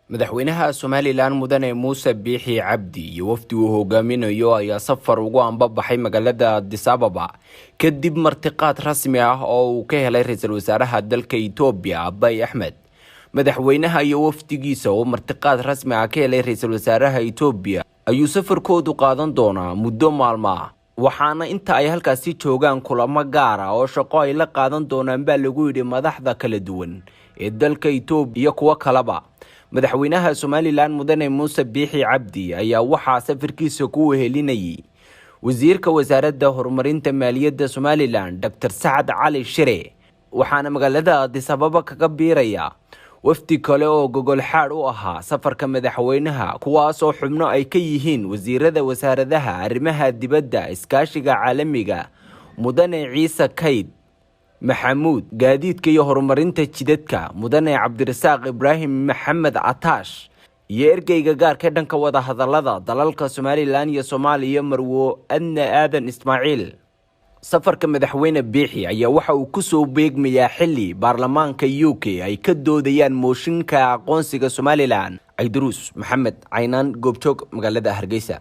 madaxweynaha Somaliland mudane Muuse Biixi Cabdi iyo wafdi uu hogaaminayo ayaa safar ugu anbabaxay magaalada Addis Ababa kadib martiqaad rasmi ah oo uu ka helay ra'iisul wasaaraha dalka Itoobiya Abiy Ahmed. madaxweynaha iyo wafdigiisa oo martiqaad rasmi ah ka helay ra'iisul wasaaraha Itoobiya ayuu safarkoodu qaadan doonaa muddo maalmo ah, waxaana inta ay halkaasi joogaan kulamo gaar ah oo shaqo ay la qaadan doonaan baa lagu yidhi madaxda kala duwan ee dalka Itoobiya iyo kuwa kaleba. madaxweynaha Somaliland mudane Muuse Biixi Cabdi ayaa waxaa safarkiisa ku wehelinayay wasiirka wasaaradda horumarinta maaliyadda Somaliland Dr. Sacad Cali Shire, waxaana magaalada Addis Ababa kaga biiraya wafdi kale oo gogol xaad u ahaa safarka madaxweynaha, kuwaas oo xubno ay ka yihiin wasiirada wasaaradaha arrimaha dibadda, iskaashiga caalamiga mudane Ciise Kayd maxamuud, gaadiidka iyo horumarinta jidadka mudane Cabdirasaaq Ibraahim Maxamed Ataash, iyo ergeyga gaarka dhanka wada hadalada dalalka Somaliland iyo Soomaaliya Marwo Adna Aadan Ismaaciil. safarka madaxweyne Biixi ayaa waxa uu ku soo beegmayaa xilli baarlamaanka UK ay ka doodayaan mooshinka aqoonsiga Somaliland. Aydruus Maxamed Caynaan, Goobjoog, magaalada Hargeysa.